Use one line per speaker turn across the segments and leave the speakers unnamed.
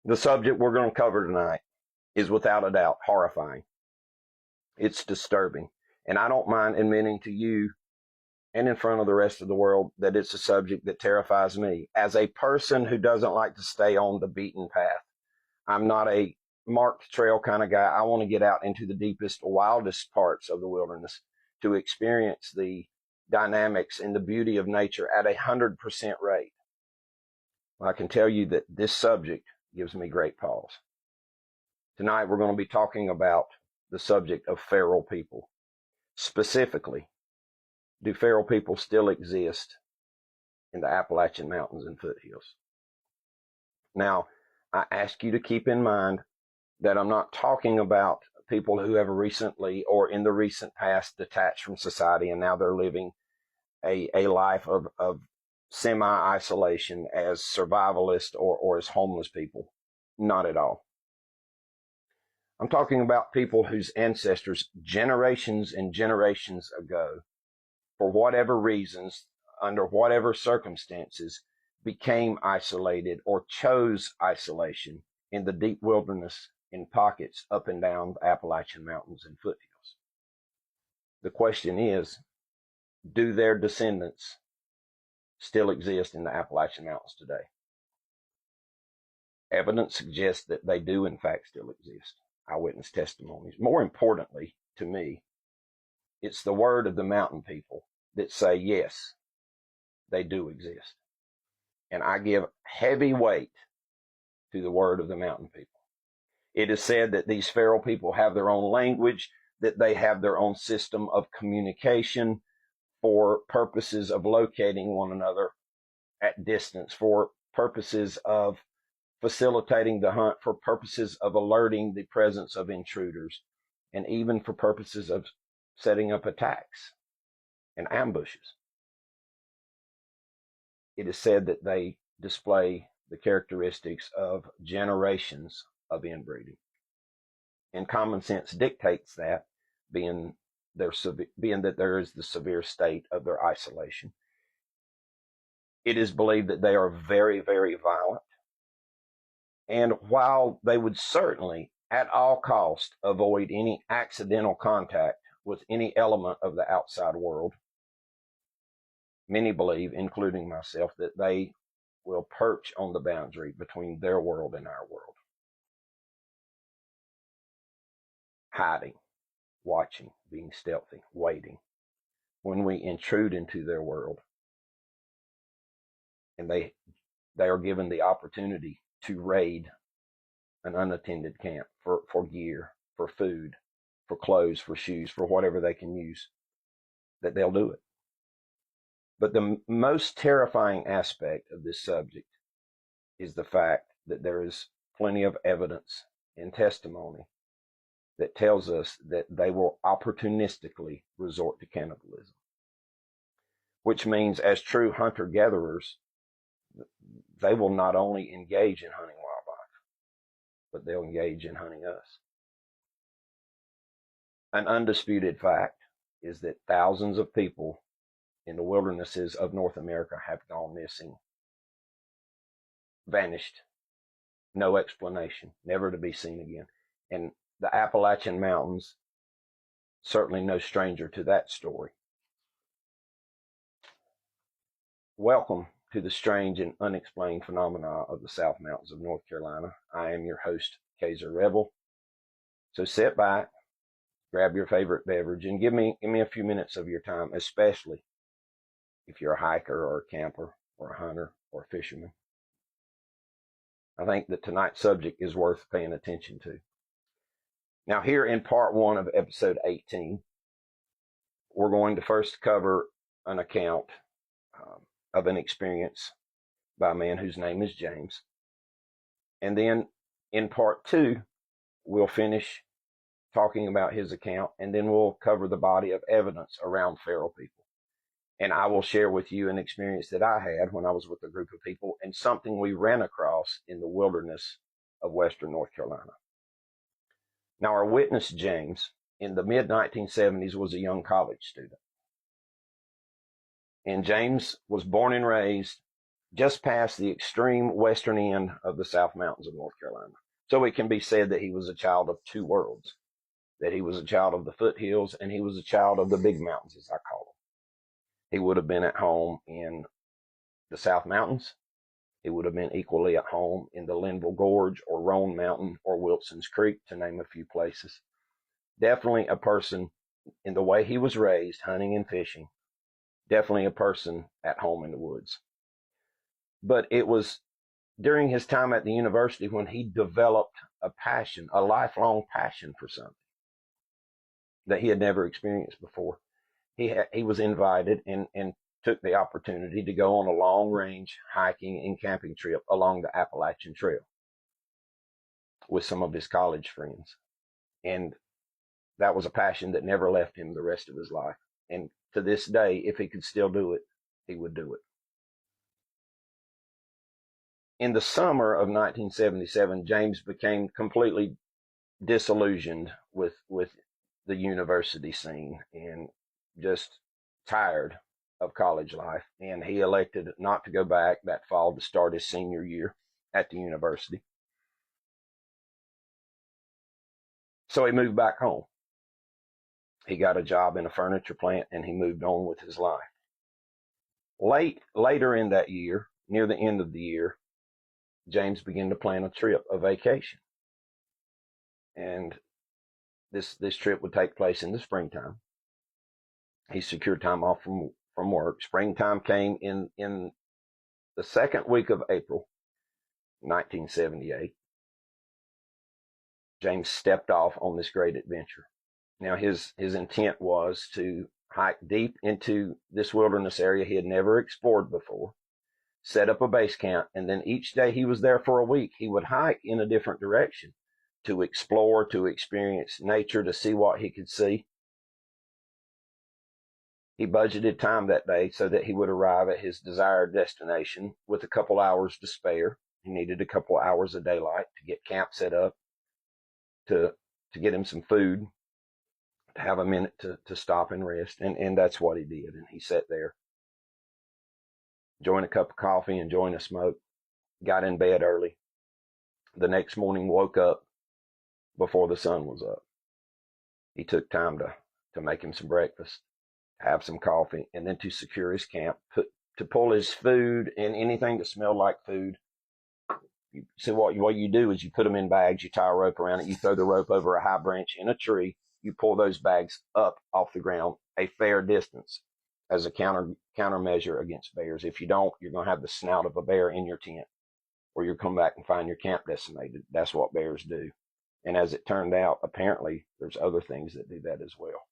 The subject we're going to cover tonight is without a doubt horrifying. It's disturbing. And I don't mind admitting to you and in front of the rest of the world that it's a subject that terrifies me. As a person who doesn't like to stay on the beaten path, I'm not a marked trail kind of guy. I want to get out into the deepest, wildest parts of the wilderness to experience the dynamics and the beauty of nature at 100% rate. Well, I can tell you that this subject gives me great pause. Tonight we're going to be talking about the subject of feral people. Specifically, do feral people still exist in the Appalachian Mountains and foothills? Now, I ask you to keep in mind that I'm not talking about people who have recently or in the recent past detached from society and now they're living a life of semi-isolation as survivalists or as homeless people. Not at all. I'm talking about people whose ancestors, generations and generations ago, for whatever reasons, under whatever circumstances, became isolated or chose isolation in the deep wilderness in pockets up and down the Appalachian Mountains and foothills. The question is, do their descendants still exist in the Appalachian Mountains today? Evidence suggests that they do in fact still exist. Eyewitness testimonies. More importantly, to me, it's the word of the mountain people that say, yes, they do exist. And I give heavy weight to the word of the mountain people. It is said that these feral people have their own language, that they have their own system of communication for purposes of locating one another at distance, for purposes of facilitating the hunt, for purposes of alerting the presence of intruders, and even for purposes of setting up attacks and ambushes. It is said that they display the characteristics of generations of inbreeding. And common sense dictates that, being that there is the severe state of their isolation. It is believed that they are very, very violent. And while they would certainly, at all costs, avoid any accidental contact with any element of the outside world, many believe, including myself, that they will perch on the boundary between their world and our world. Hiding, watching, being stealthy, waiting. When we intrude into their world and they are given the opportunity to raid an unattended camp for gear, for food, for clothes, for shoes, for whatever they can use, that they'll do it. But the most terrifying aspect of this subject is the fact that there is plenty of evidence and testimony that tells us that they will opportunistically resort to cannibalism, which means as true hunter-gatherers, they will not only engage in hunting wildlife, but they'll engage in hunting us. An undisputed fact is that thousands of people in the wildernesses of North America have gone missing, vanished, no explanation, never to be seen again. And the Appalachian Mountains, certainly no stranger to that story. Welcome to the strange and unexplained phenomena of the South Mountains of North Carolina. I am your host, Kaiser Rebel. So sit back, grab your favorite beverage, and give me a few minutes of your time, especially if you're a hiker or a camper or a hunter or a fisherman. I think that tonight's subject is worth paying attention to. Now, here in part 1 of episode 18, we're going to first cover an account of an experience by a man whose name is James. And then in part 2, we'll finish talking about his account, and then we'll cover the body of evidence around feral people. And I will share with you an experience that I had when I was with a group of people and something we ran across in the wilderness of western North Carolina. Now, our witness, James, in the mid-1970s was a young college student. And James was born and raised just past the extreme western end of the South Mountains of North Carolina. So it can be said that he was a child of two worlds, that he was a child of the foothills and he was a child of the big mountains, as I call them. He would have been at home in the South Mountains. He would have been equally at home in the Linville Gorge or Roan Mountain or Wilson's Creek, to name a few places. Definitely a person, in the way he was raised, hunting and fishing, definitely a person at home in the woods. But it was during his time at the university when he developed a passion, a lifelong passion for something that he had never experienced before. He was invited and took the opportunity to go on a long range hiking and camping trip along the Appalachian Trail with some of his college friends. And that was a passion that never left him the rest of his life. And to this day, if he could still do it, he would do it. In the summer of 1977, James became completely disillusioned with the university scene and just tired of college life. And he elected not to go back that fall to start his senior year at the university. So he moved back home. He got a job in a furniture plant and he moved on with his life. Later in that year, near the end of the year, James began to plan a trip, a vacation. And this trip would take place in the springtime. He secured time off from work. Springtime came in the second week of April, 1978. James stepped off on this great adventure. Now, his intent was to hike deep into this wilderness area he had never explored before, set up a base camp, and then each day he was there for a week, he would hike in a different direction to explore, to experience nature, to see what he could see. He budgeted time that day so that he would arrive at his desired destination with a couple hours to spare. He needed a couple hours of daylight to get camp set up, to get him some food, to have a minute to stop and rest. And that's what he did. And he sat there, enjoying a cup of coffee, enjoying a smoke, got in bed early. The next morning woke up before the sun was up. He took time to make him some breakfast, have some coffee, and then to secure his camp, to pull his food and anything that smelled like food. So what you do is you put them in bags, you tie a rope around it, you throw the rope over a high branch in a tree, you pull those bags up off the ground a fair distance as a countermeasure against bears. If you don't, you're going to have the snout of a bear in your tent, or you'll come back and find your camp decimated. That's what bears do. And as it turned out, apparently there's other things that do that as well.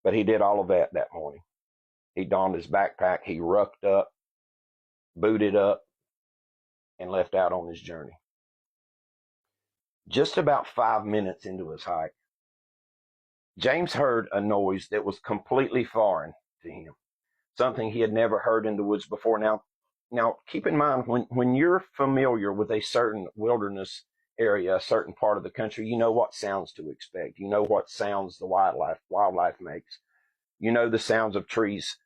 But he did all of that morning. He donned his backpack, he rucked up, booted up, and left out on his journey. Just about 5 minutes into his hike, James heard a noise that was completely foreign to him, something he had never heard in the woods before. Now keep in mind, when you're familiar with a certain wilderness area, a certain part of the country, you know what sounds to expect. You know what sounds the wildlife makes. You know the sounds of trees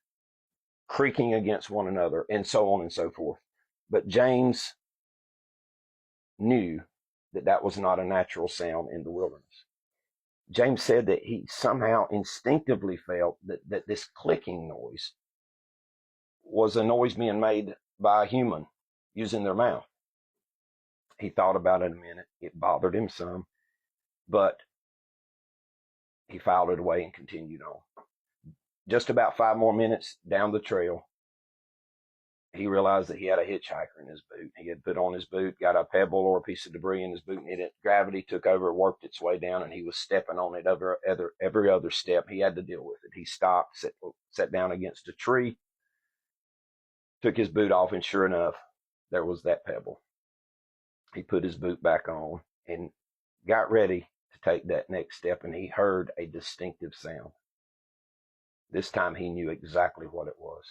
creaking against one another, and so on and so forth. But James knew that was not a natural sound in the wilderness. James said that he somehow instinctively felt that this clicking noise was a noise being made by a human using their mouth. He thought about it a minute. It bothered him some, but he filed it away and continued on. Just about 5 more minutes down the trail, he realized that he had a hitchhiker in his boot. He had put on his boot, got a pebble or a piece of debris in his boot, and gravity took over, worked its way down, and he was stepping on it every other step. He had to deal with it. He stopped, sat down against a tree, took his boot off, and sure enough, there was that pebble. He put his boot back on and got ready to take that next step, and he heard a distinctive sound. This time he knew exactly what it was.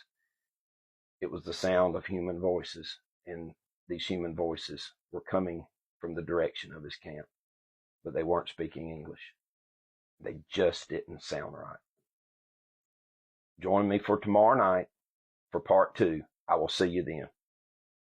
It was the sound of human voices, and these human voices were coming from the direction of his camp, but they weren't speaking English. They just didn't sound right. Join me for tomorrow night for part 2. I will see you then.